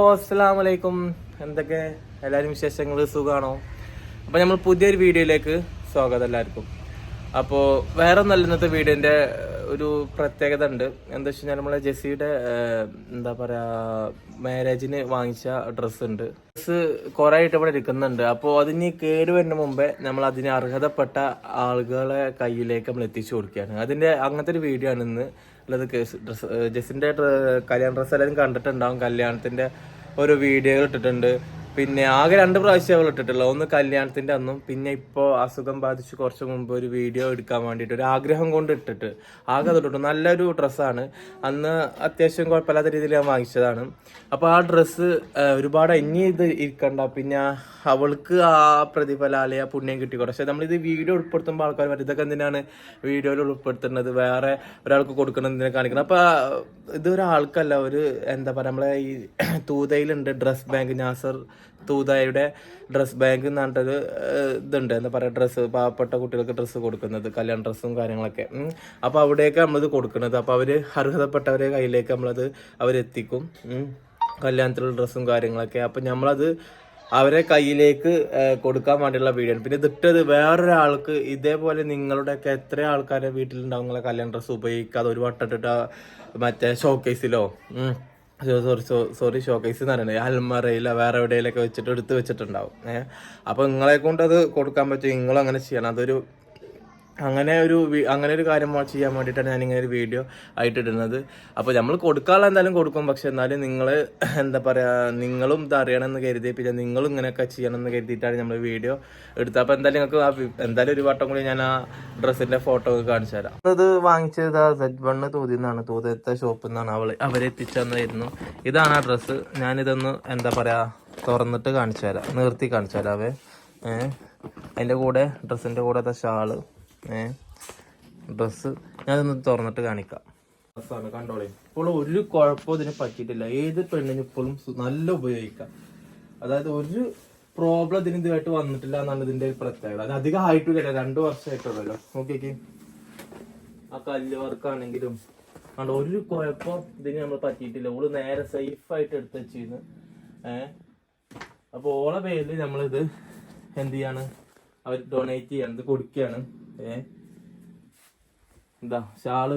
അസ്സലാമലൈക്കും. എന്തൊക്കെ എല്ലാവരും വിശേഷങ്ങൾ? സുഖമാണോ? അപ്പോൾ നമ്മൾ പുതിയൊരു വീഡിയോയിലേക്ക് സ്വാഗതം എല്ലാവർക്കും. അപ്പോൾ വേറെ ഒന്നല്ല, ഇന്നത്തെ വീഡിയോൻ്റെ ഒരു പ്രത്യേകത ഉണ്ട്. എന്താ വെച്ച് കഴിഞ്ഞാൽ നമ്മളെ ജെസ്സിയുടെ എന്താ പറയുക, മാരേജിന് വാങ്ങിച്ച ഡ്രസ്സ് ഉണ്ട്. ഡ്രസ്സ് കുറേ ആയിട്ട് ഇവിടെ ഇരിക്കുന്നുണ്ട്. അപ്പോൾ അതിന് കേട് വരുന്ന മുമ്പേ നമ്മൾ അതിന് അർഹതപ്പെട്ട ആളുകളെ കയ്യിലേക്ക് നമ്മൾ എത്തിച്ചു കൊടുക്കുകയാണ്. അതിൻ്റെ അങ്ങനത്തെ ഒരു വീഡിയോ ആണ് ഇന്ന് ഉള്ളത്. ജെസ്സിൻ്റെ കല്യാണ ഡ്രസ്സ് എല്ലാവരും കണ്ടിട്ടുണ്ടാവും. കല്യാണത്തിൻ്റെ ഓരോ വീഡിയോകൾ ഇട്ടിട്ടുണ്ട്. പിന്നെ ആകെ 2 പ്രാവശ്യം ഇട്ടിട്ടുള്ളൂ. ഒന്ന് കല്യാണത്തിൻ്റെ അന്നും, പിന്നെ ഇപ്പോൾ അസുഖം ബാധിച്ച് കുറച്ച് മുമ്പ് ഒരു വീഡിയോ എടുക്കാൻ വേണ്ടിയിട്ട് ഒരു ആഗ്രഹം കൊണ്ട് ഇട്ടിട്ട് ആകെ തൊട്ടിട്ടു. നല്ലൊരു ഡ്രസ്സാണ്. അന്ന് അത്യാവശ്യം കുഴപ്പമില്ലാത്ത രീതിയിൽ ഞാൻ വാങ്ങിച്ചതാണ്. അപ്പോൾ ആ ഡ്രസ്സ് ഒരുപാട് ഇനി ഇത് ഇരിക്കണ്ട, പിന്നെ അവൾക്ക് ആ പ്രതിഫലം അല്ലെങ്കിൽ ആ പുണ്യം കിട്ടിക്കോട്ടെ. പക്ഷെ നമ്മളിത് വീഡിയോ ഉൾപ്പെടുത്തുമ്പോൾ ആൾക്കാർ പറയും ഇതൊക്കെ എന്തിനാണ് വീഡിയോയിൽ ഉൾപ്പെടുത്തുന്നത്, വേറെ ഒരാൾക്ക് കൊടുക്കണം, എന്തിനാ കാണിക്കണം. അപ്പോൾ ഇതൊരാൾക്കല്ല, ഒരു എന്താ പറയുക, നമ്മളെ ഈ തൂതയിലുണ്ട് ഡ്രസ് ബാങ്ക്, നാസർ തൂതായുടെ ഡ്രസ് ബാങ്ക് എന്ന് പറഞ്ഞിട്ടൊരു ഇതുണ്ട്. എന്താ പറയുക, ഡ്രസ്സ് പാവപ്പെട്ട കുട്ടികൾക്ക് ഡ്രസ്സ് കൊടുക്കുന്നത്, കല്യാണ ഡ്രസ്സും കാര്യങ്ങളൊക്കെ. അപ്പോൾ അവിടെയൊക്കെ നമ്മളിത് കൊടുക്കുന്നത്. അപ്പോൾ അവർ അർഹതപ്പെട്ടവരെ കയ്യിലേക്ക് നമ്മളത് അവരെത്തിക്കും, കല്യാണത്തിലുള്ള ഡ്രസ്സും കാര്യങ്ങളൊക്കെ. അപ്പം നമ്മളത് അവരെ കയ്യിലേക്ക് കൊടുക്കാൻ വേണ്ടിയുള്ള വീഡിയോ ആണ്. പിന്നെ ഇതിട്ടത് വേറൊരാൾക്ക് ഇതേപോലെ നിങ്ങളുടെയൊക്കെ എത്ര ആൾക്കാരെ വീട്ടിലുണ്ടാവും നിങ്ങളെ കല്യാണ ഡ്രസ്സ് ഉപയോഗിക്കാതെ ഒരു വട്ടം ഇട്ടിട്ട് മറ്റേ ഷോക്കേസിലോ സോറി ഷോക്കേസ് എന്ന് പറയുന്നത് അൽമറയിലോ വേറെ എവിടെയെങ്കിലൊക്കെ വെച്ചിട്ട് എടുത്ത് വെച്ചിട്ടുണ്ടാവും. അപ്പോൾ നിങ്ങളെ കൊണ്ട് അത് കൊടുക്കാൻ പറ്റും, നിങ്ങളും അങ്ങനെ ചെയ്യണം. അതൊരു അങ്ങനെ ഒരു കാര്യം ചെയ്യാൻ വേണ്ടിയിട്ടാണ് ഞാനിങ്ങനെ ഒരു വീഡിയോ ആയിട്ടിടുന്നത്. അപ്പോൾ നമ്മൾ കൊടുക്കാനുള്ള എന്തായാലും കൊടുക്കും. പക്ഷെ എന്നാലും നിങ്ങൾ എന്താ പറയുക, നിങ്ങളും ഇത് അറിയണമെന്ന് കരുതി, പിന്നെ നിങ്ങളും ഇങ്ങനെയൊക്കെ ചെയ്യണമെന്ന് കരുതിയിട്ടാണ് നമ്മൾ വീഡിയോ എടുത്തത്. അപ്പോൾ എന്തായാലും നിങ്ങൾക്ക് എന്തായാലും ഒരു വട്ടം കൂടി ഞാൻ ആ ഡ്രസ്സിൻ്റെ ഫോട്ടോ ഒക്കെ കാണിച്ചു തരാം. അത് വാങ്ങിച്ചത് Z1 തൂതിന്നാണ്, തൂതത്തെ ഷോപ്പിൽ നിന്നാണ് അവരെത്തിച്ചെന്നായിരുന്നു. ഇതാണ് ആ ഡ്രസ്സ്. ഞാനിതൊന്ന് എന്താ പറയുക തുറന്നിട്ട് കാണിച്ചു തരാം, നിർത്തി കാണിച്ചു തരാവേ. അതിൻ്റെ കൂടെ ഡ്രസ്സിൻ്റെ കൂടെ ഷാള്, ഡ്രസ്സ് ഞാനൊന്ന് തുറന്നിട്ട് കാണിക്കാം. ഡ്രസ്സാണ്, കണ്ടോളേ. ഇപ്പോൾ ഒരു കുഴപ്പവും ഇതിന് പറ്റിയിട്ടില്ല. ഏത് പെണ്ണിന് ഇപ്പോഴും നല്ല ഉപയോഗിക്കാം. അതായത് ഒരു പ്രോബ്ലം ഇതിന് ഇതുമായിട്ട് വന്നിട്ടില്ല എന്നാണ് ഇതിന്റെ ഒരു പ്രത്യേകത. അത് അധികം ആയിട്ടില്ല, 2 വർഷമായിട്ടുള്ളല്ലോ. നോക്കിയേക്ക്, ആ കല്ല് വർക്കാണെങ്കിലും കണ്ടോ, ഒരു കുഴപ്പം ഇതിന് നമ്മൾ പറ്റിയിട്ടില്ല. ഓള് നേരെ സേഫായിട്ട് എടുത്ത് വെച്ചിരുന്നു. അപ്പോൾ ഓളെ പേരിൽ നമ്മളിത് എന്ത് ചെയ്യാണ്, അവർ ഡൊണേറ്റ് ചെയ്യാണ്, ഇത് കൊടുക്കുകയാണ്. ഇതാ ഷാള്,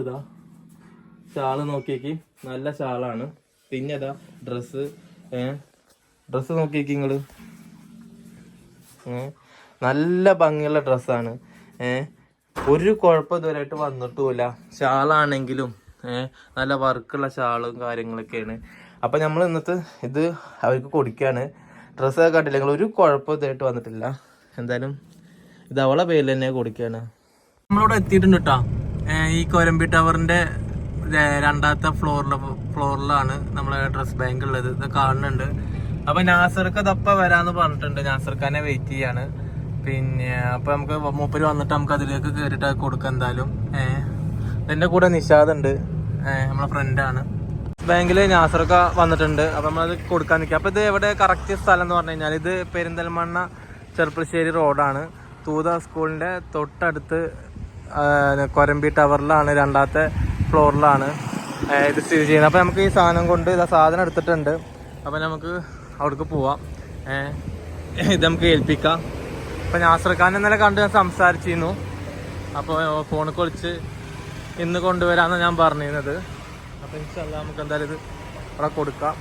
ഷാള് നോക്കിയേക്ക്, നല്ല ഷാളാണ്. പിന്നെ ഇതാ ഡ്രസ്സ് നോക്കിയേക്ക് നിങ്ങള്, നല്ല ഭംഗിയുള്ള ഡ്രസ്സാണ്. ഒരു കുഴപ്പം ഇതുവരെയായിട്ട് വന്നിട്ടുമില്ല. ഷാളാണെങ്കിലും നല്ല വർക്കുള്ള ഷാളും കാര്യങ്ങളൊക്കെയാണ്. അപ്പം നമ്മൾ ഇന്നത്തെ ഇത് അവർക്ക് കൊടുക്കുകയാണ്. ഡ്രസ്സൊക്കെ കണ്ടില്ല നിങ്ങൾ, ഒരു കുഴപ്പം ഇതായിട്ട് വന്നിട്ടില്ല. എന്തായാലും ഇത് അവളെ പേരിൽ തന്നെ കൊടുക്കുകയാണ്. നമ്മളിവിടെ എത്തിയിട്ടുണ്ട് കേട്ടോ. ഈ കൊരമ്പി ടവറിന്റെ 2ാമത്തെ ഫ്ലോറിലാണ് നമ്മളെ ഡ്രസ് ബാങ്ക് ഉള്ളത്. ഇത് കാണുന്നുണ്ട്. അപ്പൊ നാസർക്ക് അതപ്പം വരാന്ന് പറഞ്ഞിട്ടുണ്ട്. നാസർഖാനെ വെയിറ്റ് ചെയ്യാണ്. പിന്നെ അപ്പൊ നമുക്ക് മൂപ്പര് വന്നിട്ട് നമുക്ക് അതിലേക്ക് കയറിയിട്ട് കൊടുക്കാം എന്തായാലും. എന്റെ കൂടെ നിഷാദ് ഉണ്ട്, നമ്മളെ ഫ്രണ്ടാണ്. ബാങ്കില് നാസർക്ക വന്നിട്ടുണ്ട്. അപ്പൊ നമ്മളത് കൊടുക്കാൻ നിൽക്കുക. അപ്പൊ ഇത് എവിടെ കറക്റ്റ് സ്ഥലം എന്ന് പറഞ്ഞു കഴിഞ്ഞാൽ ഇത് പെരിന്തൽമണ്ണ ചെർപ്പളശ്ശേരി റോഡാണ്. തൂത സ്കൂളിന്റെ തൊട്ടടുത്ത് കൊരമ്പി ടവറിലാണ്, 2ാമത്തെ ഫ്ലോറിലാണ് ഇത് സ്ഥിതി ചെയ്യുന്നത്. അപ്പോൾ നമുക്ക് ഈ സാധനം കൊണ്ട് സാധനം എടുത്തിട്ടുണ്ട്. അപ്പോൾ നമുക്ക് അവിടേക്ക് പോവാം. ഇത് നമുക്ക് ഏൽപ്പിക്കാം. അപ്പോൾ നാസർഖാൻ ഇന്നലെ കണ്ട് ഞാൻ സംസാരിച്ചിരുന്നു. അപ്പോൾ ഫോണിൽ വിളിച്ച് ഇന്ന് കൊണ്ടുവരാമെന്നാണ് ഞാൻ പറഞ്ഞിരുന്നത്. അപ്പോൾ ഇൻഷാല്ലാ നമുക്ക് എന്തായാലും ഇത് അവിടെ കൊടുക്കാം.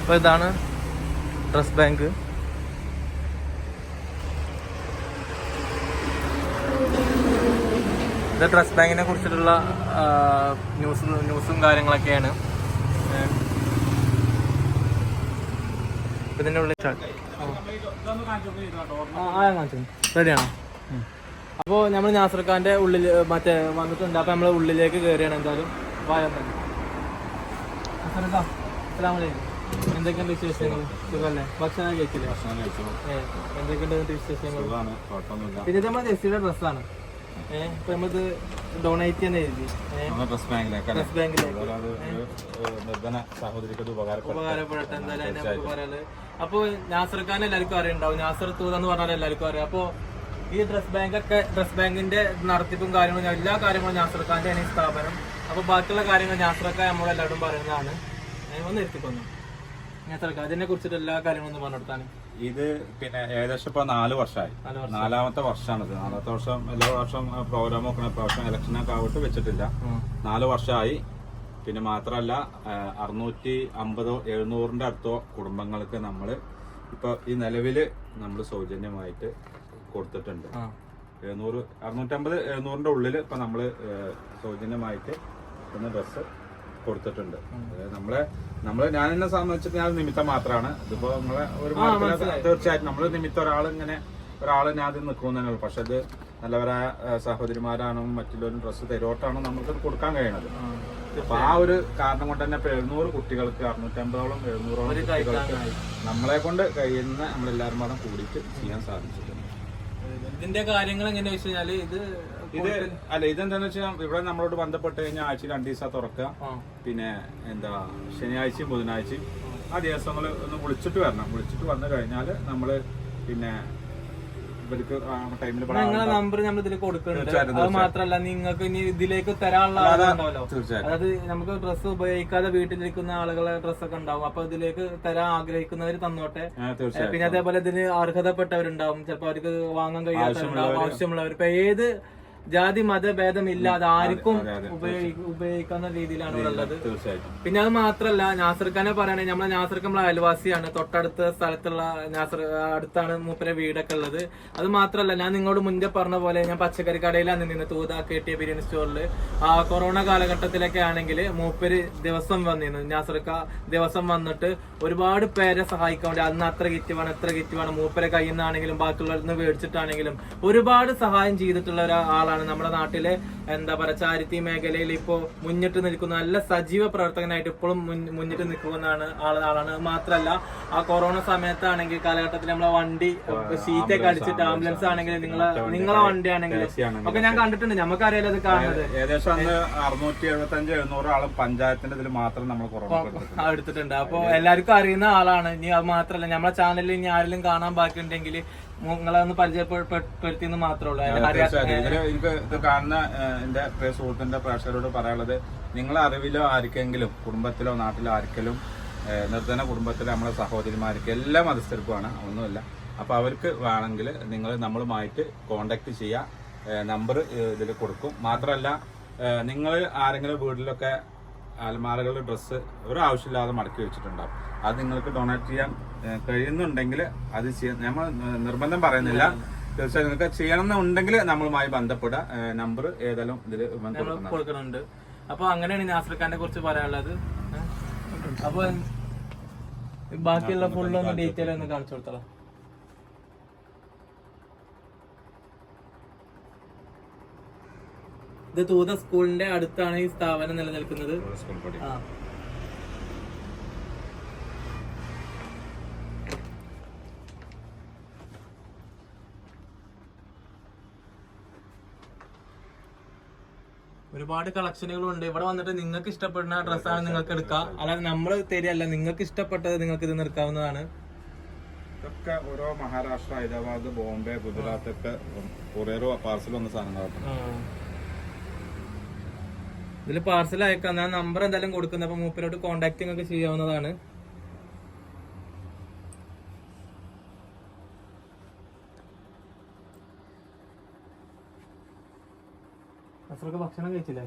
അപ്പോൾ ഇതാണ് ഡ്രസ് ബാങ്ക്. ഇത് ഡ്രസ് ബാങ്കിനെ കുറിച്ചിട്ടുള്ള ന്യൂസും കാര്യങ്ങളൊക്കെയാണ്. ഇതിൻ്റെ ഉള്ളിൽ റെഡിയാണോ? അപ്പോൾ നമ്മൾ നാസർഖാൻ്റെ ഉള്ളിൽ മറ്റേ വന്നിട്ടുണ്ട്. അപ്പോൾ നമ്മൾ ഉള്ളിലേക്ക് കയറിയാണ്. എന്തായാലും അസ്സലാമലൈക്കും. എന്തൊക്കെയുണ്ട് വിശേഷങ്ങൾ? സുഖമല്ലേ? ഭക്ഷണം കഴിച്ചില്ലേ? എന്തൊക്കെയുണ്ട് വിശേഷങ്ങൾ? പിന്നെ നമ്മൾ ജെസ്സിയുടെ ഡ്രസ്സാണ്. ഇപ്പൊ നമ്മത് ഡൊണേറ്റ് തന്നെ എഴുതി ഡ്രസ് ബാങ്കിലേക്ക് ഉപകാരപ്പെടട്ടെ എന്തായാലും നമുക്ക് പറയാല്. അപ്പൊ നാസർഖാൻ എല്ലാവർക്കും അറിയുണ്ടാവും, നാസർ തൂത എന്ന് പറഞ്ഞാൽ എല്ലാവർക്കും അറിയാം. അപ്പൊ ഈ ഡ്രസ് ബാങ്കിന്റെ നടത്തിപ്പും കാര്യങ്ങളും എല്ലാ കാര്യങ്ങളും നാസർക്കാന്റെ ആണ് ഈ സ്ഥാപനം. അപ്പൊ ബാക്കിയുള്ള കാര്യങ്ങൾ നാസർക്ക നമ്മളെല്ലാവരും പറയുന്നതാണ്. ഒന്ന് എത്തിക്കൊന്നു നാസർക്ക അതിനെ കുറിച്ചിട്ട് എല്ലാ കാര്യങ്ങളും ഒന്ന് പറഞ്ഞെടുത്താണ്. ഇത് പിന്നെ ഏകദേശം ഇപ്പൊ 4 വർഷമായി. 4ാമത്തെ വർഷമാണിത്. 4ാമത്തെ വർഷം എല്ലാ വർഷം പ്രോഗ്രാം ഒക്കെ പ്രാവശ്യം ഇലക്ഷനൊക്കെ ആവട്ടെ വെച്ചിട്ടില്ല. 4 വർഷമായി. പിന്നെ മാത്രമല്ല 650-700 അടുത്തോ കുടുംബങ്ങൾക്ക് നമ്മൾ ഇപ്പൊ ഈ നിലവില് നമ്മൾ സൗജന്യമായിട്ട് കൊടുത്തിട്ടുണ്ട്. 650-700 ഉള്ളിൽ ഇപ്പൊ നമ്മള് സൗജന്യമായിട്ട് ഡ്രസ്സ് കൊടുത്തിട്ടുണ്ട്. നമ്മള് ഞാൻ എന്നെ സംബന്ധിച്ചിട്ട് ഞാൻ നിമിത്തം മാത്രമാണ്. ഇതിപ്പോ നമ്മളെ ഒരു തീർച്ചയായിട്ടും നമ്മള് നിമിത്തം ഒരാള് ഞാൻ അതിൽ നിൽക്കുന്നുള്ളൂ. പക്ഷെ അത് നല്ലവരായ സഹോദരിമാരാണോ മറ്റുള്ളവരും ഡ്രസ്സ് തരോട്ടാണോ നമുക്ക് കൊടുക്കാൻ കഴിയണത്. അപ്പൊ ആ ഒരു കാരണം കൊണ്ട് തന്നെ 700 കുട്ടികൾക്ക് 650ഓളം 700ഓളം കുട്ടികൾക്ക് നമ്മളെ കൊണ്ട് കഴിയുന്ന നമ്മളെല്ലാവരും മാത്രം കൂടിയിട്ട് ചെയ്യാൻ സാധിച്ചിട്ടുണ്ട്. ഇതിന്റെ കാര്യങ്ങൾ എങ്ങനെയാ വെച്ച് കഴിഞ്ഞാല് ഇതെന്താന്ന് വെച്ചാൽ ഇവിടെ നമ്മളോട് ബന്ധപ്പെട്ട് കഴിഞ്ഞാൽ ആഴ്ച 2 ദിവസം തുറക്കുക. പിന്നെ ശനിയാഴ്ചയും ബുധനാഴ്ചയും ആ ദിവസങ്ങൾ ഒന്ന് വിളിച്ചിട്ട് വരണം. വിളിച്ചിട്ട് വന്നു കഴിഞ്ഞാൽ നമ്മള് പിന്നെ ഇവർക്ക് നിങ്ങളെ നമ്പർ നമ്മൾ ഇതിൽ കൊടുക്കുന്നുണ്ട്. അത് മാത്രല്ല നിങ്ങൾക്ക് ഇനി ഇതിലേക്ക് തരാനുള്ള ആളുകളുണ്ടാവല്ലോ. അതായത് നമുക്ക് ഡ്രസ്സ് ഉപയോഗിക്കാതെ വീട്ടിലിരിക്കുന്ന ആളുകളെ ഡ്രസ്സൊക്കെ ഉണ്ടാവും. അപ്പൊ ഇതിലേക്ക് തരാൻ ആഗ്രഹിക്കുന്നവർ തന്നോട്ടെ. പിന്നെ അതേപോലെ ഇതിന് അർഹതപ്പെട്ടവരുണ്ടാവും. ചിലപ്പോ അവർക്ക് വാങ്ങാൻ കഴിയാത്തവരുണ്ടാവും, ആവശ്യമുള്ളവർ. ഇപ്പൊ ഏത് ജാതി മതഭേദമില്ലാതെ ആർക്കും ഉപയോഗിക്കുന്ന രീതിയിലാണ് ഇവിടെ ഉള്ളത്. പിന്നെ അത് മാത്രല്ല നാസർഖാനെ പറയുകയാണെങ്കിൽ നമ്മളെ നാസർക്ക് നമ്മളെ അയൽവാസിയാണ്. തൊട്ടടുത്ത സ്ഥലത്തുള്ള അടുത്താണ് മൂപ്പരെ വീടൊക്കെ ഉള്ളത്. അത് മാത്രല്ല ഞാൻ നിങ്ങളോട് മുന്നേ പറഞ്ഞ പോലെ ഞാൻ പച്ചക്കറി കടയിലാണ് നിന്ന് തൂതാ കെട്ടിയ ബിരിയാണി സ്റ്റോറിൽ. കൊറോണ കാലഘട്ടത്തിലൊക്കെ ആണെങ്കിൽ മൂപ്പര് ദിവസം വന്നിരുന്നു. നാസർക്ക ദിവസം വന്നിട്ട് ഒരുപാട് പേരെ സഹായിക്കാൻ വേണ്ടി അന്ന് അത്ര കിറ്റ് വേണം മൂപ്പരെ കയ്യിൽ നിന്നാണെങ്കിലും ബാക്കിയുള്ളവരിൽ നിന്ന് മേടിച്ചിട്ടാണെങ്കിലും ഒരുപാട് സഹായം ചെയ്തിട്ടുള്ള ഒരാളാണ്. നമ്മുടെ നാട്ടിലെ എന്താ പറയുക ചാരിറ്റി മേഖലയിൽ ഇപ്പോ മുന്നിട്ട് നിൽക്കുന്ന നല്ല സജീവ പ്രവർത്തകനായിട്ട് ഇപ്പോഴും മുന്നിട്ട് നിൽക്കുന്നതാണ് ആളാണ്. മാത്രല്ല ആ കൊറോണ സമയത്താണെങ്കിൽ കാലഘട്ടത്തിൽ നമ്മളെ വണ്ടി ഷീറ്റൊക്കെ അടിച്ചിട്ട് ആംബുലൻസ് ആണെങ്കിൽ നിങ്ങളെ വണ്ടി ആണെങ്കിൽ ഒക്കെ ഞാൻ കണ്ടിട്ടുണ്ട്. നമുക്കറിയാലോ അത് കാണുന്നത്. ഏകദേശം 675-700 ആളും പഞ്ചായത്തിന്റെ ഇതിൽ മാത്രം നമ്മൾ എടുത്തിട്ടുണ്ട്. അപ്പൊ എല്ലാവർക്കും അറിയുന്ന ആളാണ്. ഇനി അത് മാത്രല്ല നമ്മളെ ചാനലിൽ ഇനി ആരെങ്കിലും കാണാൻ ബാക്കിയുണ്ടെങ്കിൽ നിങ്ങളെ ഒന്ന് പരിചയപ്പെടുത്തിയെന്ന് മാത്രമേ ഉള്ളൂ. എനിക്ക് ഇത് കാണുന്ന എന്റെ പ്രിയ സുഹൃത്തിന്റെ പ്രേക്ഷകരോട് പറയാനുള്ളത്, നിങ്ങളെ അറിവിലോ ആർക്കെങ്കിലും കുടുംബത്തിലോ നാട്ടിലോ ആർക്കെങ്കിലും നിർധന കുടുംബത്തിലെ നമ്മളെ സഹോദരിമാർക്ക് എല്ലാ മതസ്ഥർക്കുമാണ്, ഒന്നുമില്ല. അപ്പൊ അവർക്ക് വേണമെങ്കിൽ നിങ്ങൾ നമ്മളുമായിട്ട് കോണ്ടാക്ട് ചെയ്യാം. നമ്പർ ഇതിൽ കൊടുക്കും. മാത്രമല്ല നിങ്ങൾ ആരെങ്കിലും വീട്ടിലൊക്കെ അലമാരകളുടെ ഡ്രസ്സ് ഒരാവശ്യമില്ലാതെ മടക്കി വെച്ചിട്ടുണ്ടാവും. അത് നിങ്ങൾക്ക് ഡൊണേറ്റ് ചെയ്യാൻ കഴിയുന്നുണ്ടെങ്കിൽ അത് ചെയ്യാൻ നമ്മൾ നിർബന്ധം പറയുന്നില്ല. തീർച്ചയായും നിങ്ങൾക്ക് ചെയ്യണമെന്നുണ്ടെങ്കിൽ നമ്മളുമായി ബന്ധപ്പെടുക. നമ്പർ ഏതായാലും ഇതിൽ കൊടുക്കുന്നുണ്ട്. അപ്പൊ അങ്ങനെയാണ് നാസർഖാനെ കുറിച്ച് പറയാനുള്ളത്. അപ്പൊ ബാക്കിയുള്ള ഫുള്ളൊന്ന് ഡീറ്റെയിൽ ഒന്ന് കാണിച്ചു കൊടുത്തോളാം. ഇത് തൂത സ്കൂളിന്റെ അടുത്താണ് ഈ സ്ഥാപനം നിലനിൽക്കുന്നത്. ഒരുപാട് കളക്ഷനുകളും ഉണ്ട്. ഇവിടെ വന്നിട്ട് നിങ്ങൾക്ക് ഇഷ്ടപ്പെടുന്ന ഡ്രസ്സാണ് നിങ്ങൾക്ക് എടുക്കാം. അല്ലാതെ നമ്മൾ തരികയല്ല, നിങ്ങൾക്ക് ഇഷ്ടപ്പെട്ടത് നിങ്ങൾക്ക് ഇത് എടുക്കാവുന്നതാണ്. ഇതൊക്കെ ഓരോ മഹാരാഷ്ട്ര, ഹൈദരാബാദ്, ബോംബെ, ഗുജറാത്ത് ഒക്കെ കൊറിയറോ പാർസൽ വന്ന സാധനങ്ങളാണ്. ഇതിൽ പാർസൽ അയക്കാം. ഞാൻ നമ്പർ എന്തായാലും കൊടുക്കുന്നത്. അപ്പൊ മൂപ്പരോട് കോണ്ടാക്ടിങ് ഒക്കെ ചെയ്യാവുന്നതാണ്. ഭക്ഷണം കഴിച്ചില്ലേ?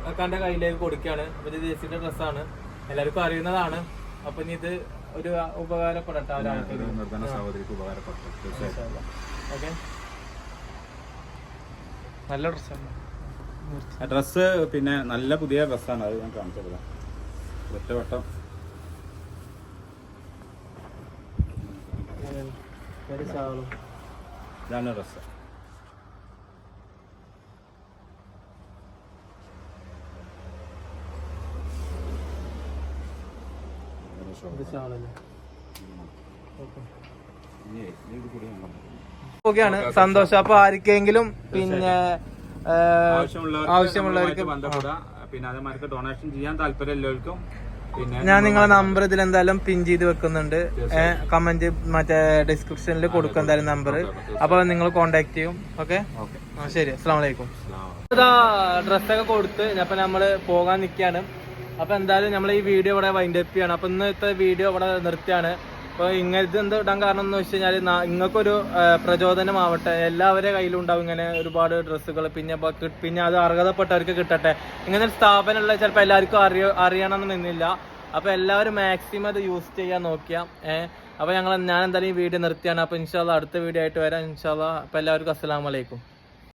അക്കാന്റെ കയ്യിലേക്ക് കൊടുക്കുകയാണ്. ഒരു ദേശീയ ഡ്രസ്സാണ്, എല്ലാവർക്കും അറിയുന്നതാണ്. അപ്പൊ ഇനി ഇത് ഒരു ഉപകാരപ്പെടട്ടെ ഓക്കെ. നല്ല ഡ്രസ്സാണ്. ഡ്രസ്സ് പിന്നെ നല്ല പുതിയ ഡ്രസ്സാണ്. അത് ഞാൻ കാണിച്ചത് ഒറ്റ വട്ടം. ഇതാണ് ഡ്രസ്സ്. സന്തോഷം. അപ്പൊ ആർക്കെങ്കിലും പിന്നെ ആവശ്യമുള്ളവർക്ക് ബന്ധപ്പെടുക. പിന്നെ അതേമാർക്ക് ഡൊണേഷൻ ചെയ്യാൻ താല്പര്യം എല്ലാവർക്കും പിന്നെ ഞാൻ നിങ്ങളെ നമ്പർ ഇതിൽ എന്തായാലും പിൻ ചെയ്ത് വെക്കുന്നുണ്ട്, കമന്റ് മറ്റേ ഡിസ്ക്രിപ്ഷനിൽ കൊടുക്കും എന്തായാലും നമ്പർ. അപ്പൊ നിങ്ങൾ കോണ്ടാക്ട് ചെയ്യും. ഓക്കെ, ശരി, അസ്സലാമു അലൈക്കും. ഇതാ ഡ്രസ്സൊക്കെ കൊടുത്ത് അപ്പൊ നമ്മള് പോകാൻ നിൽക്കുകയാണ്. അപ്പൊ എന്തായാലും നമ്മൾ ഈ വീഡിയോ ഇവിടെ വൈൻഡ് അപ്പ് ചെയ്യാണ്. അപ്പൊ ഇന്നത്തെ വീഡിയോ ഇവിടെ നിർത്തിയാണ്. അപ്പൊ ഇങ്ങനത്തെ എന്ത് ഇടാൻ കാരണം എന്ന് വെച്ച് കഴിഞ്ഞാൽ നിങ്ങൾക്കൊരു പ്രചോദനമാവട്ടെ. എല്ലാവരുടെ കയ്യിലും ഉണ്ടാവും ഇങ്ങനെ ഒരുപാട് ഡ്രസ്സുകൾ. പിന്നെ അത് അർഹതപ്പെട്ടവർക്ക് കിട്ടട്ടെ. ഇങ്ങനെ ഒരു സ്ഥാപനമുള്ള ചിലപ്പോൾ എല്ലാവർക്കും അറിയണമെന്നില്ല. അപ്പൊ എല്ലാവരും മാക്സിമം അത് യൂസ് ചെയ്യാൻ നോക്കിയാൽ. അപ്പൊ ഞാൻ എന്തായാലും ഈ വീഡിയോ നിർത്തിയാണ്. അപ്പൊ ഇൻഷാല്ലാ അടുത്ത വീഡിയോ ആയിട്ട് വരാം ഇൻഷാല്ലാ. അപ്പൊ എല്ലാവർക്കും അസ്സലാമു അലൈക്കും.